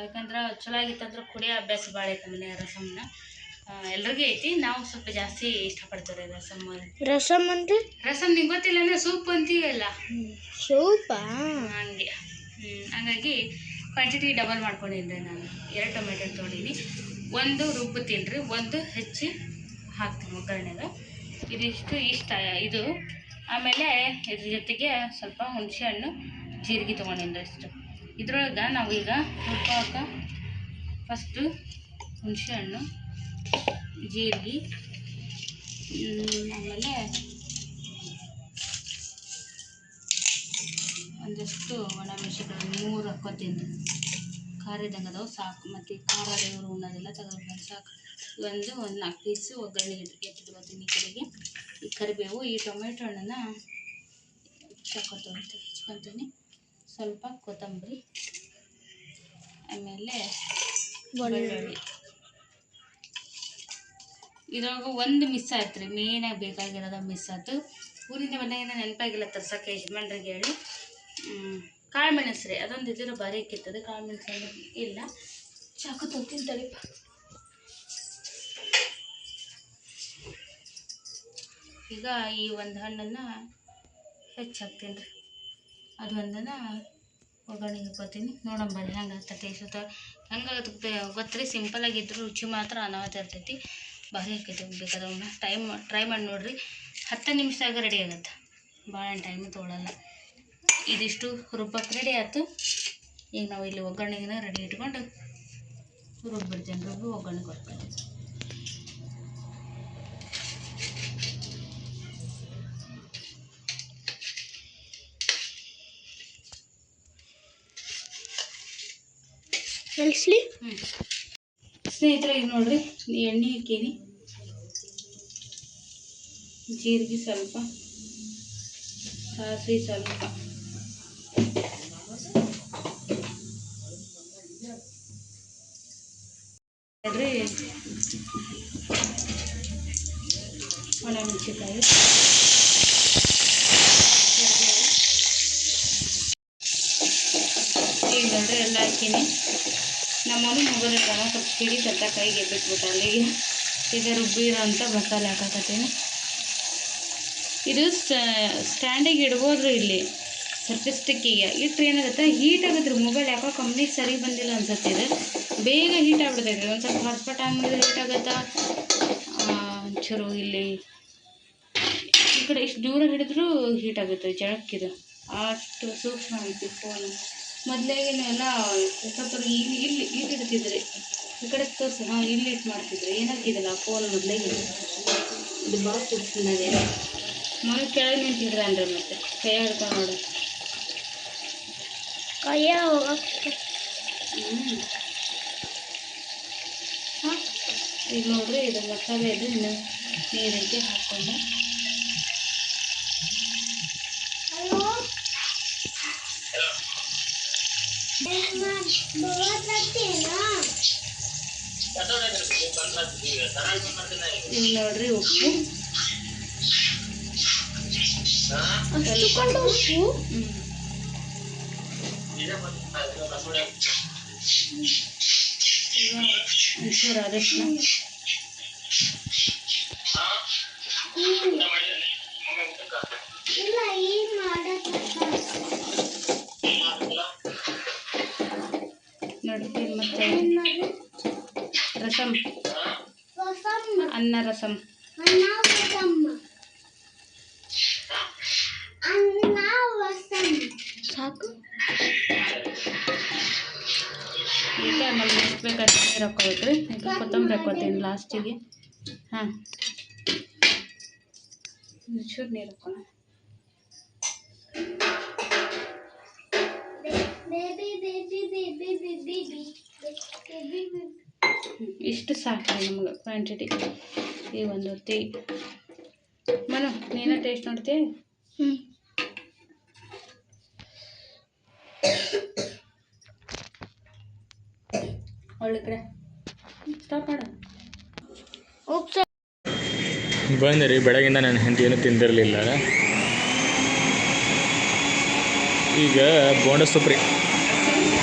ಯಾಕಂದ್ರೆ ಚಲೋ ಆಗಿತ್ತಂದ್ರೆ ಕುಡಿಯೋ ಅಭ್ಯಾಸ ಭಾಳ ಐತೆ ಮನೆ ರಸಮ್ನ. ಎಲ್ರಿಗೂ ಐತಿ, ನಾವು ಸ್ವಲ್ಪ ಜಾಸ್ತಿ ಇಷ್ಟಪಡ್ತೀವಿ ರಸಮ್ ಅಂದ್ರೆ. ರಸಮ್ ನಿಂಗೆ ಗೊತ್ತಿಲ್ಲ ಅಂದ್ರೆ ಸೂಪ್ ಅಂತೀವಲ್ಲ, ಸೂಪಾ ಹಂಗೆ. ಹಂಗಾಗಿ ಕ್ವಾಂಟಿಟಿ ಡಬಲ್ ಮಾಡ್ಕೊಂಡಿದ್ದೆ ನಾನು. 2 ಟೊಮೆಟೊ ತೊಗೊಂಡಿನಿ, ಒಂದು ರುಬ್ಬುತ್ತೀನಿ ರೀ, ಒಂದು ಹೆಚ್ಚಿ ಹಾಕ್ತೀನಿ ಒಗ್ಗರಣೆಗೆ. ಇದಿಷ್ಟು ಇಷ್ಟ ಇದು. ಆಮೇಲೆ ಇದ್ರ ಜೊತೆಗೆ ಸ್ವಲ್ಪ ಹುಣಸೆ ಹಣ್ಣು, ಜೀರಿಗೆ ತೊಗೊಂಡಿನಿ ರೀ ಇಷ್ಟು. ಇದ್ರೊಳಗೆ ನಾವೀಗ ರುಬ್ಬಕ್ಕೆ ಫಸ್ಟು ಹುಣಸೆ ಹಣ್ಣು, ಜೀರಿಗೆ, ಆಮೇಲೆ ಒಂದಷ್ಟು ಒಣಮೆಣಸಿನ್ಕಾಯಿ 3 ಹಾಕ್ಕೋತೀನಿ. ಖಾರ ಇದ್ದಂಗೆ ಅದಾವೆ ಸಾಕು. ಮತ್ತು ಖಾರ ದೇವರು ಉಣ್ಣೋದಿಲ್ಲ, ತೆಗೆದುಕೊಂಡು ಸಾಕು. ಒಂದು 4 ಪೀಸು ಒಗ್ಗರಣೆ ಎತ್ತಿಟ್ಕೊತೀನಿ. ಈ ಕಡೆಗೆ ಈ ಕರಿಬೇವು, ಈ ಟೊಮೆಟೊ ಹಣ್ಣನ್ನು ಹೆಚ್ಕೊತೀನಿ. ಸ್ವಲ್ಪ ಕೊತ್ತಂಬರಿ, ಆಮೇಲೆ ಬೆಳ್ಳುಳ್ಳಿ. ಇದ್ರೊಳಗೆ ಒಂದು ಮಿಸ್ ಆಯ್ತು ರೀ, ಮೇನಾಗಿ ಬೇಕಾಗಿರೋದು ಮಿಸ್ ಆಯ್ತು. ಊರಿಂದ ಮನೆಗೆ ನೆನಪಾಗಿಲ್ಲ ತರ್ಸೋಕ್ಕೆ ಯಜಮಾನ್ರಿಗೆ ಹೇಳಿ. ಕಾಳು ಮೆಣಸು ರೀ, ಅದೊಂದು ಇದ್ರೆ ಭಾರಿ ಇಕ್ಕಿರ್ತದೆ. ಕಾಳು ಮೆಣಸು ಇಲ್ಲ, ಚಾಕು ತೊಗೊತೀನಿ ತಡಿಪ. ಈಗ ಈ ಒಂದು ಹಣ್ಣನ್ನು ಹೆಚ್ಚಾಕ್ತೀನಿ ರೀ, ಅದು ಒಂದನ್ನು ಒಗ್ಗರಣೆಗೆ ಹಾಕ್ಕೋತೀನಿ. ನೋಡಂಬರ್ರಿ ಹೆಂಗೆ ಆಗ್ತದೆ ಟೇಸ್ಟ್. ಹೆಂಗಾಗುತ್ತೆ ಗೊತ್ತ್ರಿ, ಸಿಂಪಲಾಗಿದ್ದರೂ ರುಚಿ ಮಾತ್ರ ಅನಾಹುತ ಇರ್ತೈತಿ, ಭಾರಿ ಆಕೈತಿ. ಬೇಕಾದವನ್ನ ಟ್ರೈ ಮಾಡಿ ನೋಡಿರಿ. 10 ನಿಮಿಷದಾಗ ರೆಡಿ ಆಗುತ್ತೆ, ಭಾಳ ಟೈಮು ತೊಗೊಳಲ್ಲ. ಇದಿಷ್ಟು ರುಬ್ಬಕ್ಕೆ ರೆಡಿ ಆಯ್ತು. ಈಗ ನಾವು ಇಲ್ಲಿ ಒಗ್ಗರಣೆಗೆ ರೆಡಿ ಇಟ್ಕೊಂಡು ರುಬ್ಬಿಡ್ತೀನಿ. ರುಬ್ಬಿ ಒಗ್ಗರಣೆ ಕೊಡ್ತೀನಿ. ಸ್ನೇಹಿತರೆ, ಈಗ ನೋಡ್ರಿ, ಎಣ್ಣೆ ಹಾಕೀನಿ, ಜೀರಿಗೆ ಸ್ವಲ್ಪ, ಸಾಸಿವೆ ಸ್ವಲ್ಪ, ಒಣಮೆಣಸಿನ್ಕಾಯಿ, ಈಗ ನೋಡ್ರಿ ಎಲ್ಲ ಹಾಕೀನಿ. ನಮ್ಮನ್ನು ಮೊಬೈಲ್ ಇಟ್ಟಾಗ ಸ್ವಲ್ಪ ಹಿಡಿತಂತ ಕೈಗೆ ಬಿಟ್ಬಿಟ್ಟು ಅಲ್ಲಿಗೆ ಇದು ರುಬ್ಬಿರೋಂಥ ಮಸಾಲೆ ಹಾಕಕತ್ತೀನಿ. ಇದು ಸ್ಟ್ಯಾಂಡಿಗೆ ಇಡ್ಬೋದ್ರಿ, ಇಲ್ಲಿ ಸರ್ಟಿಸ್ಟಿಕ್ಕಿಗೆ ಇಟ್ಟರೆ ಏನಾಗುತ್ತೆ, ಹೀಟ್ ಆಗುತ್ತೆ ರೀ. ಮೊಬೈಲ್ ಯಾಕೋ ಕಂಪ್ನಿ ಸರಿ ಬಂದಿಲ್ಲ ಅನ್ಸುತ್ತೆ. ಇದು ಬೇಗ ಹೀಟ್ ಆಗ್ಬಿಡ್ತೈತೆ ರೀ. ಒಂದು ಸ್ವಲ್ಪ ಹಾಟ್ಸ್ಪಾಟ್ ಆನ್ ಮಾಡಿದ್ರೆ ಹೀಟ್ ಆಗುತ್ತಾ, ಒಂಚೂರು ಇಲ್ಲಿ ಈ ಕಡೆ ಇಷ್ಟು ದೂರ ಹಿಡಿದ್ರೂ ಹೀಟ್ ಆಗುತ್ತೆ. ಜಳಕ್ಕಿದು ಅಷ್ಟು ಸೂಕ್ಷ್ಮ ಐತಿ ಫೋನು. ಮೊದಲೇನು ಎಲ್ಲ ಇಲ್ಲಿ ಇಡ್ತಿದ್ರಿ, ಈ ಕಡೆ ತೋರಿಸಿ ನಾವು ಇಲ್ಲಿ ಇಟ್ಟು ಮಾಡ್ತಿದ್ರು ಏನಾಗಿದಲ್ಲ ಫೋನ್ ಮೊದಲಿಗೆ ಇದು ಬಾಕ್ಸ್ ಇಡ್ತಿದ್ದಾರೆ ಮನೆ ಕೆಳಗೆ ನಿಂತಿದ್ರನ್ರಿ ಮತ್ತೆ ಕೈ ಹಿಡ್ಕೊಂಡು ನೋಡು ಕೈಯ ಹೋಗಕ್ಕೆ ಹಾಂ ಈಗ ನೋಡ್ರಿ ಇದು ಮಸಾಲೆ ಇದು ಇನ್ನು ನೀರಿಗೆ ಹಾಕ್ಕೊಂಡು ಈಗ ನೋಡ್ರಿ ಉಪ್ಪು ಅಷ್ಟುಕೊಂಡು ಉಪ್ಪು ಈಗ ಒಂಚೂರು ಅರಶಿನ ಇಲ್ಲ ಈಗ ಮಾಡಕ್ಕೆ ನೋಡ್ರಿ ಮತ್ತೆ ರಸಮ್ ರಸಂ ಅನ್ನ ರಸಮ್ ಅನ್ನ ರಸಂ ಅನ್ನ ರಸಂ ಸಾಕು ಈಗ ನಮ್ಗೆ ಎಷ್ಟು ಬೇಕಾದ್ರೆ ನೀರು ಹಾಕೋಬೇಕ್ರಿ ಈಗ ಕೊತ್ತಂಬರಿ ಹಾಕೋತೀನಿ ಲಾಸ್ಟಿಗೆ ಹಾಂ ಚೂರು ನೀರು ಹಾಕೋಣ baby baby baby baby baby ಇಷ್ಟು ಸಾಕು ನಮ್ಗೆ ಕ್ವಾಂಟಿಟಿ ಈಗ ಒಂದು ಹೊತ್ತಿ ಮನು ನೀನು ಟೇಸ್ಟ್ ನೋಡ್ತೀಯ ಒಳ್ಳೆ ಕಡೆ ಸ್ಟಾಪ್ ಮಾಡು ಉಪ್ಪು ಬಂದೆ ರೀ ಬೆಳಗಿಂದ ನಾನು ಹೆಂಡತಿ ಏನೂ ತಿಂದಿರಲಿಲ್ಲ ಈಗ ಬೋಂಡ ಸೂಪ್ರಿ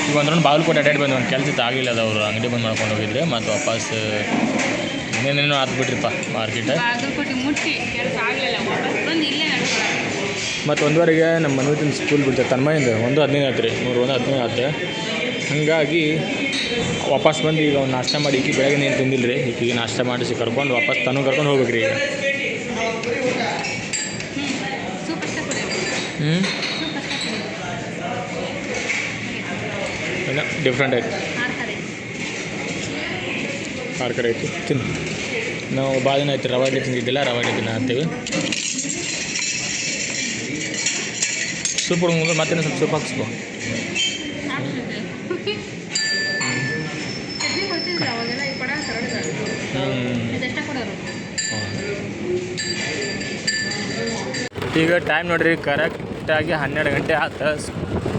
ಈಗ ಒಂದು ರೌಂಡ್ ಬಾಗಲಕೋಟೆ ಅಡ್ಡಾಡಿ ಬಂದು ಒಂದು ಕೆಲಸ ಆಗಲಿಲ್ಲ ಅದು ಅವರು ಅಂಗಡಿ ಬಂದು ಮಾಡ್ಕೊಂಡು ಹೋಗಿದ್ರೆ ಮತ್ತು ವಾಪಸ್ ಇನ್ನೇನೇನೋ ಆತ್ಬಿಟ್ರಿಪ್ಪ ಮಾರ್ಕೆಟ್ ಬಾಗಲಕೋಟೆ ಮುಟ್ಟಿ ಕೆಲಸ ಆಗಲಿಲ್ಲ ವಾಪಸ್ ಬಂದು ಇಲ್ಲೇ ನಡ್ಕೊಳ್ಳೋದು ಮತ್ತು ಒಂದುವರೆಗೆ ನಮ್ಮ ಮನೆಯಿಂದ ಸ್ಕೂಲ್ ಬಿಡ್ತಾರೆ ತನ್ಮಯಿಂದ 1:15 ಆಯ್ತು ರೀ 1:15 ಆಯ್ತು ಹಾಗಾಗಿ ವಾಪಸ್ ಬಂದು ಈಗ ಒಂದು ನಾಷ್ಟ ಮಾಡಿ ಈಕಿ ಬೆಳಗ್ಗೆ ಏನು ತಿಂದಿಲ್ಲ ರೀ ಈಕಿಗೆ ನಾಷ್ಟ ಮಾಡಿಸಿ ಕರ್ಕೊಂಡು ವಾಪಸ್ ತನೂ ಕರ್ಕೊಂಡು ಹೋಗ್ಬೇಕು ರೀ ಈಗ ಸೂಪ್ ಅಷ್ಟೇ ಕೊಡಿ ಹ್ಞೂ ಸೂಪ್ ಅಷ್ಟೇ ಕೊಡಿ ಏನೋ ಡಿಫ್ರೆಂಟ್ ಆಯ್ತು ಹಾಕ್ತಾರೆ ಆರು ಕಡೆ ಐತಿ ತಿನ್ನು ನಾವು ಭಾಳ ದಿನ ಆಯ್ತು ರವೆ ಇಡ್ಲಿ ತಿಂದಿದ್ದಿಲ್ಲ ರವೆ ಇಡ್ಲಿ ತಿನ್ನ ಅಂತೀವಿ ಸೂಪ್ ಹುಡುಗ ಮತ್ತೆ ಸ್ವಲ್ಪ ಸೂಪ್ ಹಾಕ್ಸ್ಕೊ ಚಟ್ನಿ ಕೊಡ್ತಿದ್ರು ಅವಾಗೆಲ್ಲ ಈ ಕೊಡ ಕರಡಿದ್ರು ಇದೆಷ್ಟ ಕೊಡೋರು ಈಗ ಟೈಮ್ ನೋಡ್ರಿ ಕರೆಕ್ಟಾಗಿ 12 ಗಂಟೆ ಆಯ್ತು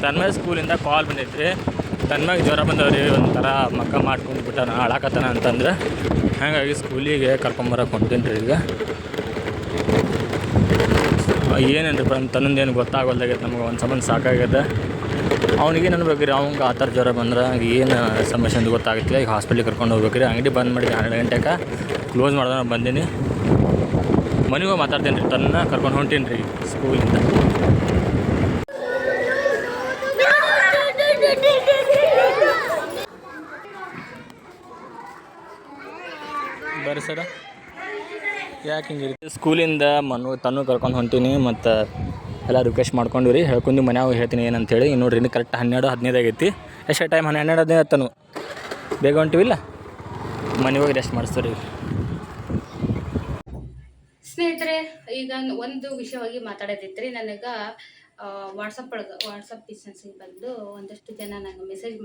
ತನ್ಮಯ ಸ್ಕೂಲಿಂದ ಕಾಲ್ ಬಂದೈತ್ರಿ ತನ್ಮಗೆ ಜ್ವರ ಬಂದವ್ರಿ ಒಂಥರ ಮಕ್ಕ ಮಾಡ್ಕೊಂಡು ಬಿಟ್ಟಾನ ಹಾಳಾಕತ್ತಾನ ಅಂತಂದ್ರೆ ಹಾಗಾಗಿ ಸ್ಕೂಲಿಗೆ ಕರ್ಕೊಂಬರಕ್ಕೆ ಹೊಂಟೀನಿ ರೀ ಈಗ ಏನೇನು ರೀ ತನ್ನಂದೇನು ಗೊತ್ತಾಗೋಲ್ದಾಗೈತೆ ನಮ್ಗೆ ಒಂದು ಸಂಬಂಧ ಸಾಕಾಗ್ಯದ ಅವ್ನಿಗೇನು ಅನ್ಬೇಕು ರೀ ಅವ್ನಿಗೆ ಆ ಥರ ಜ್ವರ ಬಂದ್ರೆ ಏನು ಸಮಸ್ಯೆ ಅಂತ ಗೊತ್ತಾಗತ್ತಿಲ್ಲ ಈಗ ಹಾಸ್ಪಿಟ್ಲಿಗೆ ಕರ್ಕೊಂಡು ಹೋಗ್ಬೇಕು ರೀ ಅಂಗಡಿ ಬಂದ್ ಮಾಡಿ 12 ಗಂಟೆಗೆ ಕ್ಲೋಸ್ ಮಾಡ್ದೆ ನಾನು ಬಂದೀನಿ ಮನೆಗೆ ಮಾತಾಡ್ತೀನಿ ರೀ ತನ್ನ ಕರ್ಕೊಂಡು ಹೊಂಟೀನಿ ರೀ ಸ್ಕೂಲಿಂದ ಬರ್ರಿ ಸರ ಯಾಕೆ ಹಿಂಗೆ ಸ್ಕೂಲಿಂದ ತನ್ನೂ ಕರ್ಕೊಂಡು ಹೊಂಟೀನಿ ಮತ್ತು ಎಲ್ಲ ರಿಕ್ವೆಸ್ಟ್ ಮಾಡ್ಕೊಂಡು ರೀ ಹೇಳ್ಕೊಂಡು ಮನ್ಯಾಗ ಹೇಳ್ತೀನಿ ಏನಂತೇಳಿ ನೋಡಿರಿ ಇನ್ನು ಕರೆಕ್ಟ್ 12:15 ಆಗೈತಿ ಎಷ್ಟು ಟೈಮ್ 12:15 ಆತನು ಬೇಗ ಹೊಂಟಿವಿಲ್ಲ ಮನೆಗೆ ಹೋಗಿ ರೆಸ್ಟ್ ಮಾಡಿಸ್ತೀವಿ ರೀ ಸ್ನೇಹಿತರೆ ಈಗ ಒಂದು ವಿಷಯವಾಗಿ ಮಾತಾಡೋದಿತ್ತು ರೀ ನನಗೆ ವಾಟ್ಸಪ್ ಬಿಸ್ನೆಸ್ಸಿಗೆ ಬಂದು ಒಂದಷ್ಟು ಜನ ನನಗೆ ಮೆಸೇಜ್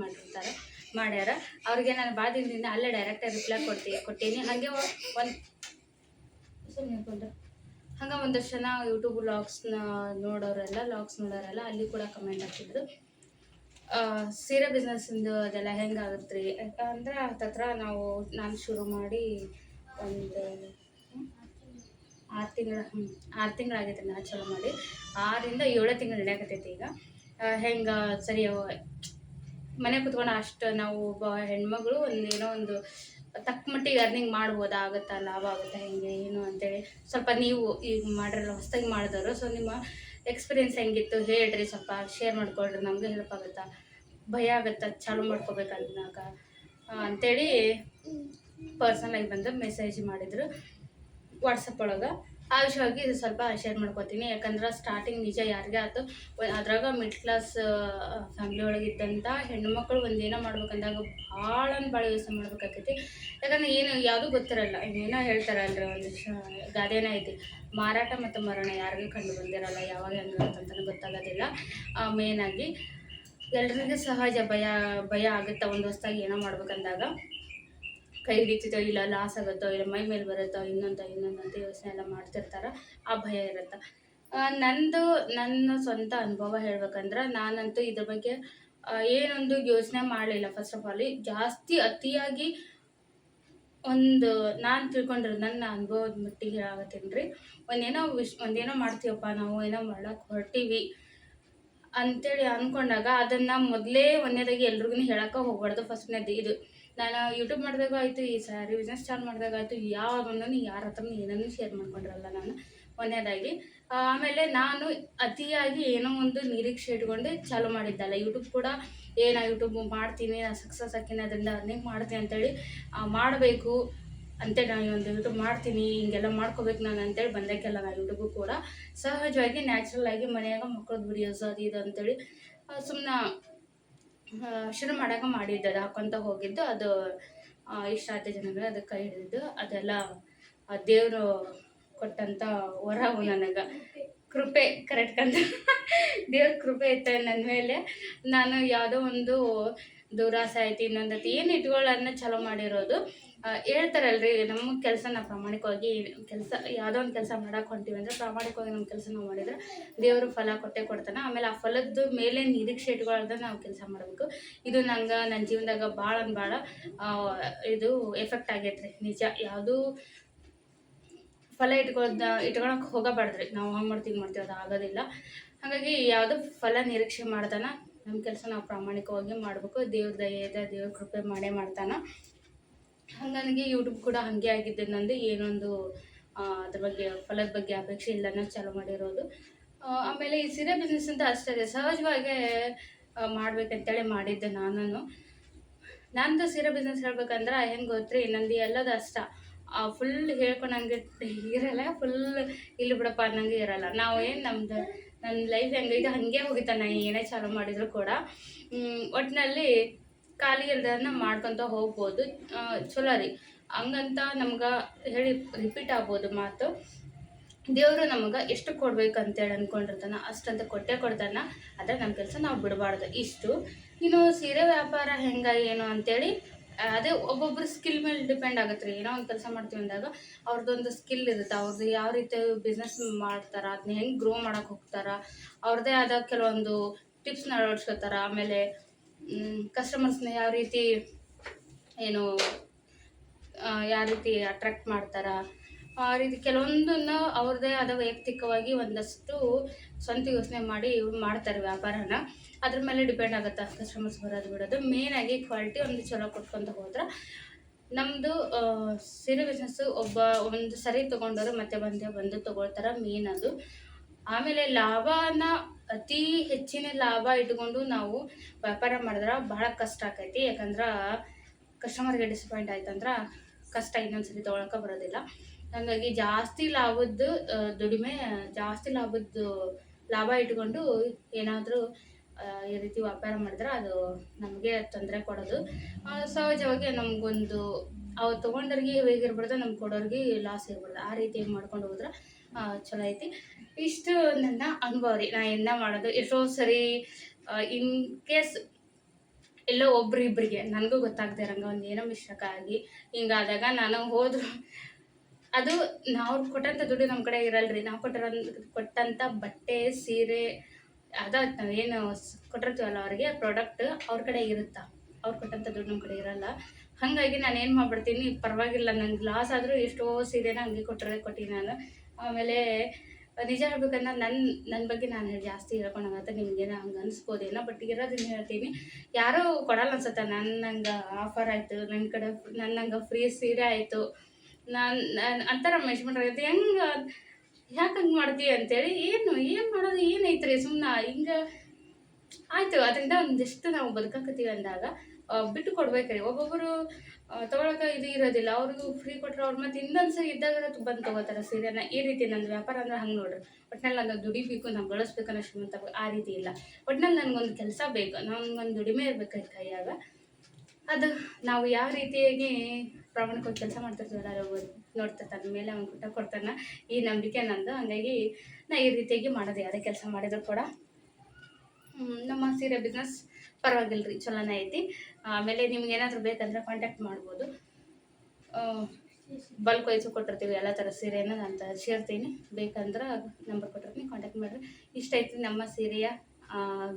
ಮಾಡ್ಯಾರ ಅವ್ರಿಗೆ ನಾನು ಭಾಳ ದಿನದಿಂದ ಅಲ್ಲೇ ಡೈರೆಕ್ಟಾಗಿ ರಿಪ್ಲೈ ಕೊಟ್ಟೀನಿ ಹಾಗೆ ಹಂಗೆ ಒಂದಷ್ಟು ಜನ ಯೂಟ್ಯೂಬ್ ಲಾಗ್ಸ್ ನೋಡೋರೆಲ್ಲ ಅಲ್ಲಿ ಕೂಡ ಕಮೆಂಟ್ ಹಾಕಿದ್ರು ಸೀರೆ ಬಿಸ್ನೆಸ್ಸಿಂದು ಅದೆಲ್ಲ ಹೆಂಗಾಗುತ್ತೆ ರೀ ಅಂದ್ರೆ ಹತ್ತತ್ರ ನಾನು ಶುರು ಮಾಡಿ ಒಂದು 6 ತಿಂಗಳಾಗೈತೆ ನಾ ಚಲೋ ಮಾಡಿ 6 ರಿಂದ 7 ತಿಂಗಳು ನಡೆಯಕತ್ತೈತಿ ಈಗ ಹೆಂಗೆ ಸರಿ ಮನೆ ಕುತ್ಕೊಂಡು ಅಷ್ಟು ನಾವು ಹೆಣ್ಮಗಳು ಏನೋ ಒಂದು ತಕ್ಕ ಮಟ್ಟಿಗೆ ಅರ್ನಿಂಗ್ ಮಾಡ್ಬೋದಾಗುತ್ತಾ ಲಾಭ ಆಗುತ್ತಾ ಹೆಂಗೆ ಏನು ಅಂತೇಳಿ ಸ್ವಲ್ಪ ನೀವು ಈಗ ಮಾಡಿರಲ್ಲ ಹೊಸದಾಗಿ ಮಾಡಿದವರು ಸೊ ನಿಮ್ಮ ಎಕ್ಸ್ಪೀರಿಯೆನ್ಸ್ ಹೆಂಗಿತ್ತು ಹೇಳ್ರಿ ಸ್ವಲ್ಪ ಶೇರ್ ಮಾಡ್ಕೊಳ್ರಿ ನಮಗೆ ಹೆಲ್ಪ್ ಆಗುತ್ತಾ ಭಯ ಆಗುತ್ತಾ ಚಾಲೂ ಮಾಡ್ಕೋಬೇಕಂದಾಗ ಅಂತೇಳಿ ಪರ್ಸನಲಾಗಿ ಬಂದು ಮೆಸೇಜ್ ಮಾಡಿದರು ವಾಟ್ಸಪ್ ಒಳಗೆ ಆ ವಿಷಯವಾಗಿ ಇದು ಸ್ವಲ್ಪ ಶೇರ್ ಮಾಡ್ಕೊತೀನಿ. ಯಾಕಂದ್ರೆ ಸ್ಟಾರ್ಟಿಂಗ್ ನಿಜ ಯಾರಿಗೆ ಆಯ್ತು ಅದ್ರಾಗ ಮಿಡ್ಲ್ ಕ್ಲಾಸ್ ಫ್ಯಾಮಿಲಿ ಒಳಗೆ ಇದ್ದಂಥ ಹೆಣ್ಮಕ್ಳು ಒಂದೇನೋ ಮಾಡ್ಬೇಕಂದಾಗ ಭಾಳ ಯೋಚನೆ ಮಾಡ್ಬೇಕಾಗ್ತೈತಿ. ಯಾಕಂದ್ರೆ ಏನು ಯಾವುದೂ ಗೊತ್ತಿರಲ್ಲ. ಏನೋ ಹೇಳ್ತಾರಲ್ರಿ ಒಂದು ಗಾದೆನೇ ಐತಿ, ಮಾರಾಟ ಮತ್ತು ಮರಣ ಯಾರಿಗೂ ಕಂಡು ಬಂದಿರಲ್ಲ, ಯಾವಾಗ ಹೆಂಗೆ ಅಂತಂತಲೂ ಗೊತ್ತಾಗೋದಿಲ್ಲ. ಮೇಯ್ನಾಗಿ ಎಲ್ರಿಗೂ ಸಹಜ ಭಯ ಆಗುತ್ತೆ ಒಂದು ಹೊಸ್ದಾಗಿ ಏನೋ ಮಾಡ್ಬೇಕಂದಾಗ. ಕೈ ಹಿಡಿತಿದ್ದೋ ಇಲ್ಲ ಲಾಸ್ ಆಗುತ್ತೋ ಇಲ್ಲ ಮೈ ಮೇಲೆ ಬರುತ್ತೋ ಇನ್ನೊಂದಂತ ಯೋಚನೆ ಎಲ್ಲ ಮಾಡ್ತಿರ್ತಾರೆ, ಆ ಭಯ ಇರುತ್ತೆ. ನನ್ನ ಸ್ವಂತ ಅನುಭವ ಹೇಳ್ಬೇಕಂದ್ರೆ ನಾನಂತೂ ಇದ್ರ ಬಗ್ಗೆ ಏನೊಂದು ಯೋಚನೆ ಮಾಡಲಿಲ್ಲ. ಫಸ್ಟ್ ಆಫ್ ಆಲ್ ಜಾಸ್ತಿ ಅತಿಯಾಗಿ ನಾನು ತಿಳ್ಕೊಂಡಿರೋದು ನನ್ನ ಅನುಭವದ ಮಟ್ಟಿಗೆ ಹೇಳಾಕತ್ತೀನಿ ರೀ. ಒಂದೇನೋ ಮಾಡ್ತೀವಪ್ಪ, ನಾವು ಏನೋ ಮಾಡಕ್ಕೆ ಹೊರಟೀವಿ ಅಂತೇಳಿ ಅಂದ್ಕೊಂಡಾಗ ಅದನ್ನು ಮೊದಲೇ ಒಂದನೇದಾಗಿ ಎಲ್ರಿಗೂ ಹೇಳೋಕೆ ಹೋಗ್ಬಾರ್ದು. ಫಸ್ಟ್ನೇದು ಇದು ನಾನು ಯೂಟ್ಯೂಬ್ ಮಾಡಿದಾಗ ಆಯಿತು, ಈ ಸ್ಯಾರಿ ಬಿಸ್ನೆಸ್ ಚಾಲು ಮಾಡಿದಾಗ ಆಯಿತು, ಯಾವುದನ್ನು ಯಾರ ಹತ್ರನೂ ಏನನ್ನೂ ಶೇರ್ ಮಾಡ್ಕೊಂಡಿರಲ್ಲ ನಾನು ಒಂದನೇದಾಗಿ. ಆಮೇಲೆ ನಾನು ಅತಿಯಾಗಿ ಏನೋ ಒಂದು ನಿರೀಕ್ಷೆ ಇಟ್ಕೊಂಡು ಚಾಲು ಮಾಡಿದ್ದಲ್ಲ. ಯೂಟ್ಯೂಬ್ ಕೂಡ ನಾ ಯೂಟ್ಯೂಬ್ ಮಾಡ್ತೀನಿ, ನಾನು ಸಕ್ಸಸ್ ಹಾಕಿನಿ, ಅದರಿಂದ ಅರ್ನಿಂಗ್ ಮಾಡ್ತೀನಿ ಅಂತೇಳಿ ಮಾಡಬೇಕು ಅಂತೇಳಿ ನಾನು ಒಂದು ಯೂಟ್ಯೂಬ್ ಮಾಡ್ತೀನಿ, ಹಿಂಗೆಲ್ಲ ಮಾಡ್ಕೋಬೇಕು ನಾನು ಅಂತೇಳಿ ಬಂದಕ್ಕೆಲ್ಲ ನಾನು ಯೂಟ್ಯೂಬು ಕೂಡ ಸಹಜವಾಗಿ ನ್ಯಾಚುರಲ್ ಆಗಿ ಮನೆಯಾಗ ಮಕ್ಕಳದ್ದು ವಿಡಿಯೋಸ್ ಅದು ಇದು ಅಂತೇಳಿ ಸುಮ್ಮನೆ ಶುರು ಮಾಡೋಕೆ ಮಾಡಿದ್ದು. ಅದು ಹಾಕ್ಕೊತ ಹೋಗಿದ್ದು, ಅದು ಇಷ್ಟ ಆದ ಜನಗಳು ಅದಕ್ಕೆ ಕೈ ಹಿಡಿದಿದ್ದು. ಅದೆಲ್ಲ ದೇವರು ಕೊಟ್ಟಂಥ ವರವು ನನಗೆ ಕೃಪೆ. ಕರೆಕ್ಟ್ ಅಂತ ದೇವ್ರ ಕೃಪೆ ಇತ್ತು ನನ್ನ ಮೇಲೆ. ನಾನು ಯಾವುದೋ ಒಂದು ದುರಾಸೆ ಆಯ್ತು ಇನ್ನೊಂದೈತಿ ಏನು ಇಟ್ಕೊಳ್ಳೋದನ್ನ ಚಾಲೂ ಮಾಡಿರೋದು. ಹೇಳ್ತಾರಲ್ರಿ, ನಮ್ಮ ಕೆಲಸನ ಪ್ರಾಮಾಣಿಕವಾಗಿ ಯಾವುದೋ ಒಂದು ಕೆಲಸ ಮಾಡಕ್ಕೆ ಹೊಂಟೀವಿ ಅಂದರೆ ಪ್ರಾಮಾಣಿಕವಾಗಿ ನಮ್ಮ ಕೆಲಸ ನಾವು ಮಾಡಿದರೆ ದೇವರು ಫಲ ಕೊಟ್ಟೇ ಕೊಡ್ತಾನೆ. ಆಮೇಲೆ ಆ ಫಲದ ಮೇಲೆ ನಿರೀಕ್ಷೆ ಇಟ್ಕೊಳ್ಳೋದ ನಾವು ಕೆಲಸ ಮಾಡಬೇಕು. ಇದು ನನ್ನ ಜೀವನದಾಗ ಭಾಳ ಇದು ಎಫೆಕ್ಟ್ ಆಗೈತೆ ರೀ. ನಿಜ, ಯಾವುದೂ ಫಲ ಇಟ್ಕೊಳಕ್ಕೆ ಹೋಗಬಾರ್ದ್ರಿ. ನಾವು ಹಂಗೆ ಮಾಡ್ತೀವಿ ಅದು ಆಗೋದಿಲ್ಲ. ಹಾಗಾಗಿ ಯಾವುದೋ ಫಲ ನಿರೀಕ್ಷೆ ಮಾಡ್ತಾನೆ, ನಮ್ಮ ಕೆಲಸ ನಾವು ಪ್ರಾಮಾಣಿಕವಾಗಿ ಮಾಡಬೇಕು. ದೇವ್ರ ದಯೆ ಇದೆ, ದೇವ್ರ ಕೃಪೆ ಮಾಡೇ ಮಾಡ್ತಾನೆ. ನನಗೆ ಯೂಟ್ಯೂಬ್ ಕೂಡ ಹಾಗೆ ಆಗಿದ್ದು. ನಂದು ಏನೊಂದು ಅದ್ರ ಬಗ್ಗೆ ಫಲದ ಬಗ್ಗೆ ಅಪೇಕ್ಷೆ ಇಲ್ಲ ಅನ್ನೋದು ಚಾಲೂ ಮಾಡಿರೋದು. ಆಮೇಲೆ ಈ ಸೀರೆ ಬಿಸ್ನೆಸ್ ಅಂತ ಅಷ್ಟೇ ಸಹಜವಾಗಿ ಮಾಡ್ಬೇಕಂತೇಳಿ ಮಾಡಿದ್ದೆ. ನಂದು ಸೀರೆ ಬಿಸ್ನೆಸ್ ಹೇಳ್ಬೇಕಂದ್ರೆ ಹೆಂಗೆ ಗೊತ್ತ್ರಿ, ನಂದು ಎಲ್ಲದು ಅಷ್ಟ ಫುಲ್ ಹೇಳ್ಕೊಂಡಂಗೆ ಇರಲ್ಲ, ಫುಲ್ ಇಲ್ಲಿ ಬಿಡಪ್ಪ ಅನ್ನಂಗೆ ಇರಲ್ಲ. ನಾವು ನನ್ನ ಲೈಫ್ ಹೆಂಗೈತೆ ಹಾಗೆ ಹೋಗಿತ್ತ. ನಾನು ಏನೇ ಚಾಲೂ ಮಾಡಿದ್ರು ಕೂಡ ಒಟ್ಟಿನಲ್ಲಿ ಖಾಲಿ ಇಲ್ದನ್ನ ಮಾಡ್ಕೊತ ಹೋಗ್ಬೋದು. ಚಲೋ ರೀ. ಹಂಗಂತ ನಮ್ಗೆ ಹೇಳಿ ರಿಪೀಟ್ ಆಗ್ಬೋದು ಮಾತು. ದೇವರು ನಮಗೆ ಎಷ್ಟು ಕೊಡ್ಬೇಕಂತೇಳಿ ಅಂದ್ಕೊಂಡಿರ್ತಾನೆ ಅಷ್ಟಂತ ಕೊಟ್ಟೇ ಕೊಡ್ತಾನೆ. ಆದರೆ ನಮ್ಮ ಕೆಲಸ ನಾವು ಬಿಡಬಾರ್ದು. ಇಷ್ಟು. ಇನ್ನು ಸೀರೆ ವ್ಯಾಪಾರ ಹೆಂಗೆ ಏನು ಅಂತೇಳಿ ಅದೇ ಒಬ್ಬೊಬ್ರು ಸ್ಕಿಲ್ ಮೇಲೆ ಡಿಪೆಂಡ್ ಆಗುತ್ತೆ ರೀ. ಏನೋ ಒಂದು ಕೆಲಸ ಮಾಡ್ತೀವಿ ಅಂದಾಗ ಅವ್ರದ್ದೊಂದು ಸ್ಕಿಲ್ ಇರುತ್ತೆ. ಅವ್ರದ್ದು ಯಾವ ರೀತಿ ಬಿಸ್ನೆಸ್ ಮಾಡ್ತಾರೆ, ಅದನ್ನ ಹೆಂಗೆ ಗ್ರೋ ಮಾಡೋಕೆ ಹೋಗ್ತಾರೆ, ಅವ್ರದ್ದೇ ಆದ ಕೆಲವೊಂದು ಟಿಪ್ಸ್ನ ಅಳವಡಿಸ್ಕೊತಾರೆ. ಆಮೇಲೆ ಕಸ್ಟಮರ್ಸ್ನ ಯಾವ ರೀತಿ ಅಟ್ರಾಕ್ಟ್ ಮಾಡ್ತಾರೆ, ಆ ರೀತಿ ಕೆಲವೊಂದನ್ನು ಅವ್ರದ್ದೇ ಆದ ವೈಯಕ್ತಿಕವಾಗಿ ಒಂದಷ್ಟು ಸ್ವಂತ ಯೋಚನೆ ಮಾಡಿ ಮಾಡ್ತಾರೆ ವ್ಯಾಪಾರನ. ಅದ್ರ ಮೇಲೆ ಡಿಪೆಂಡ್ ಆಗುತ್ತೆ ಕಸ್ಟಮರ್ಸ್ ಬರೋದು ಬಿಡೋದು. ಮೇಯ್ನಾಗಿ ಕ್ವಾಲಿಟಿ ಒಂದು ಚಲೋ ಕೊಟ್ಕೊತ ಹೋದ್ರೆ ನಮ್ಮದು ಸೀರೆ ಬಿಸ್ನೆಸ್ಸು ಒಂದು ಸರಿ ತೊಗೊಂಡವರು ಮತ್ತೆ ಬಂದು ತೊಗೊಳ್ತಾರೆ, ಮೇನ್ ಅದು. ಆಮೇಲೆ ಲಾಭನ ಅತಿ ಹೆಚ್ಚಿನ ಲಾಭ ಇಟ್ಕೊಂಡು ನಾವು ವ್ಯಾಪಾರ ಮಾಡಿದ್ರೆ ಭಾಳ ಕಷ್ಟ ಆಕೈತಿ. ಯಾಕಂದ್ರೆ ಕಸ್ಟಮರ್ಗೆ ಡಿಸಪಾಯಿಂಟ್ ಆಯ್ತಂದ್ರೆ ಕಷ್ಟ, ಇನ್ನೊಂದ್ಸರಿ ತೊಗೊಳಕ್ಕೆ ಬರೋದಿಲ್ಲ. ಹಾಗಾಗಿ ಜಾಸ್ತಿ ಲಾಭದ್ದು ಲಾಭ ಇಟ್ಕೊಂಡು ಏನಾದರೂ ಈ ರೀತಿ ವ್ಯಾಪಾರ ಮಾಡಿದ್ರೆ ಅದು ನಮಗೆ ತೊಂದರೆ ಕೊಡೋದು. ಸಹಜವಾಗಿ ನಮಗೊಂದು ಅವ್ರು ತೊಗೊಂಡವ್ರಿಗೆ ಹೇಗಿರ್ಬಾರ್ದು, ನಮ್ಗೆ ಕೊಡೋರಿಗೆ ಲಾಸ್ ಇರ್ಬಾರ್ದು. ಆ ರೀತಿ ಮಾಡ್ಕೊಂಡು ಹೋದ್ರೆ ಚಲೋ ಐತಿ. ಇಷ್ಟು ನನ್ನ ಅನುಭವ ರೀ. ನಾನು ಮಾಡೋದು ಎಷ್ಟೋ ಸರಿ ಇನ್ ಕೇಸ್ ಎಲ್ಲೋ ಒಬ್ರಿಬ್ಬರಿಗೆ ನನಗೂ ಗೊತ್ತಾಗದೆ ಇರಂಗೆ ಒಂದು ಏನೋ ಮಿಸ್ಟೇಕ್ ಆಗಿ ಹಿಂಗಾದಾಗ ನಾನು ಹೋದ್ರು ಅದು ನಾವು ಕೊಟ್ಟಂಥ ದುಡ್ಡು ನಮ್ಮ ಕಡೆ ಇರಲ್ರಿ. ನಾವು ಕೊಟ್ಟಂಥ ಬಟ್ಟೆ ಸೀರೆ ನಾವೇನು ಕೊಟ್ಟಿರ್ತೀವಲ್ಲ ಅವ್ರಿಗೆ ಪ್ರಾಡಕ್ಟ್ ಅವ್ರ ಕಡೆ ಇರುತ್ತೆ. ಅವ್ರು ಕೊಟ್ಟಂಥ ದುಡ್ಡು ನಮ್ಮ ಕಡೆ ಇರಲ್ಲ. ಹಾಗಾಗಿ ನಾನು ಏನು ಮಾಡ್ಬಿಡ್ತೀನಿ, ಪರವಾಗಿಲ್ಲ ನನಗೆ ಲಾಸ್ ಆದರೂ ಎಷ್ಟೋ ಸೀರೆನ ಹಂಗೆ ಕೊಟ್ಟಿನಿ ನಾನು. ಆಮೇಲೆ ನಿಜ ಹೇಳ್ಬೇಕಂದ್ರೆ ನನ್ನ ಬಗ್ಗೆ ನಾನು ಜಾಸ್ತಿ ಹೇಳ್ಕೊಂಡಾಗತ್ತೆ. ನಿಮಗೇನೋ ಹಂಗೆ ಅನಿಸ್ಬೋದೇನೋ, ಬಟ್ ಇರೋದನ್ನ ಹೇಳ್ತೀನಿ. ಯಾರೂ ಕೊಡಲ್ಲ ಅನ್ಸುತ್ತೆ. ನನ್ನಂಗೆ ಆಫರ್ ಆಯಿತು, ನನ್ನಂಗೆ ಫ್ರೀ ಸೀರೆ ಆಯಿತು, ನಾನು ಅಂತಾರ ಮೆಚ್ಕೊಂಡ್ರೆ ಯಾಕೆ ಹಂಗೆ ಮಾಡ್ತೀವಿ ಅಂತೇಳಿ. ಏನು ಮಾಡೋದು ಏನೈತೆ ರೀ, ಸುಮ್ಮನೆ ಹಿಂಗೆ ಆಯಿತು ಅದರಿಂದ ಒಂದಿಷ್ಟು ನಾವು ಬದುಕಾಕತ್ತೀವಿ ಅಂದಾಗ ಬಿಟ್ಟು ಕೊಡ್ಬೇಕ್ರಿ. ಒಬ್ಬೊಬ್ಬರು ತೊಗೊಳಕ್ಕೆ ಇದು ಇರೋದಿಲ್ಲ, ಅವ್ರಿಗೂ ಫ್ರೀ ಕೊಟ್ಟರೆ ಅವ್ರು ಮತ್ತೆ ಇನ್ನೊಂದು ಸರಿ ಇದ್ದಾಗ ಬಂದು ತೊಗೋತಾರೆ ಸೀರೆನ. ಈ ರೀತಿ ನನ್ನ ವ್ಯಾಪಾರ ಅಂದ್ರೆ ಹಂಗೆ ನೋಡ್ರಿ. ಒಟ್ನಲ್ಲಿ ನಾನು ದುಡಿಬೇಕು, ನಾನು ಬಳಸ್ಬೇಕು ಅನ್ನೋ ಶ್ರೀಮಂತ ಆ ರೀತಿ ಇಲ್ಲ. ಒಟ್ನಲ್ಲಿ ನನಗೊಂದು ಕೆಲಸ ಬೇಕು, ನನಗೊಂದು ದುಡಿಮೆ ಇರ್ಬೇಕು ಕೈಯಾಗ. ಅದು ನಾವು ಯಾವ ರೀತಿಯಾಗಿ ಪ್ರಾಮಾಣಿಕವಾಗಿ ಕೆಲಸ ಮಾಡ್ತಿರ್ತೀವಲ್ಲ ಅದು ನೋಡ್ತಿರ್ತಾನೆ ಮೇಲೆ ಅವ್ನು ಕೊಡ್ತಾನೆ, ಈ ನಂಬಿಕೆ ನಂದು. ಹಂಗಾಗಿ ನಾ ಈ ರೀತಿಯಾಗಿ ಮಾಡೋದು ಯಾವುದೇ ಕೆಲಸ ಮಾಡಿದ್ರು ಕೂಡ. ನಮ್ಮ ಸೀರೆ ಬಿಸ್ನೆಸ್ ಪರವಾಗಿಲ್ಲ ರೀ, ಚಲೋನೇ ಐತಿ. ಆಮೇಲೆ ನಿಮ್ಗೆ ಏನಾದರೂ ಬೇಕಂದ್ರೆ ಕಾಂಟ್ಯಾಕ್ಟ್ ಮಾಡ್ಬೋದು. ಬಲ್ಕ್ ವೈಸು ಕೊಟ್ಟಿರ್ತೀವಿ ಎಲ್ಲ ಥರ ಸೀರೆನ ನಾನು ತರಿಸಿರ್ತೀನಿ. ಬೇಕಂದ್ರೆ ನಂಬರ್ ಕೊಟ್ಟಿರ್ತೀನಿ, ಕಾಂಟ್ಯಾಕ್ಟ್ ಮಾಡಿರಿ. ಇಷ್ಟ ಐತಿ ನಮ್ಮ ಸೀರೆಯ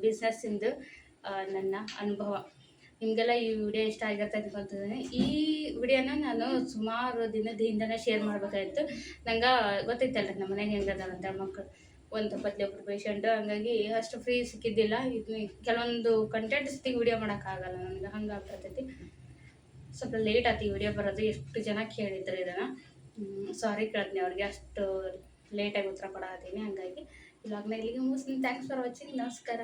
ಬಿಸ್ನೆಸ್ಸಿಂದು ನನ್ನ ಅನುಭವ. ನಿಮಗೆಲ್ಲ ಈ ವಿಡಿಯೋ ಇಷ್ಟ ಆಗಿರ್ತೈತೆ ಅನ್ಕೊತಿದ್ದೀನಿ. ಈ ವಿಡಿಯೋನ ನಾನು ಸುಮಾರು ದಿನದಿಂದನೇ ಶೇರ್ ಮಾಡಬೇಕಾಗಿತ್ತು. ನಂಗೆ ಗೊತ್ತೈತಲ್ಲ ನಮ್ಮ ಮನೆಗೆ ಹೆಂಗದಾರ ಅಂತ ಮಕ್ಕಳು, ಒಂದು ಪತ್ಲಿ ಒಬ್ಬರು ಪೇಷಂಟು, ಹಂಗಾಗಿ ಅಷ್ಟು ಫ್ರೀ ಸಿಕ್ಕಿದ್ದಿಲ್ಲ. ಇದು ಕೆಲವೊಂದು ಕಂಟೆಂಟ್ ಸತಿಗೆ ವಿಡಿಯೋ ಮಾಡೋಕ್ಕಾಗಲ್ಲ ನನಗೆ, ಹಂಗೆ ಆಗ್ತೈತಿ. ಸ್ವಲ್ಪ ಲೇಟ್ ಆಯ್ತು ಈ ವಿಡಿಯೋ ಬರೋದು. ಎಷ್ಟು ಜನ ಕೇಳಿದ್ರು ಇದನ್ನು, ಸಾರಿ ಕೇಳ್ತೀನಿ ಅವ್ರಿಗೆ, ಅಷ್ಟು ಲೇಟಾಗಿ ಉತ್ತರ ಕೊಡತ್ತೀನಿ. ಹಂಗಾಗಿ ಇವಾಗನೇ ಇಲ್ಲಿಗೆ ಮುಗಿಸ್ತೀನಿ. Thanks for watching. ನಮಸ್ಕಾರ.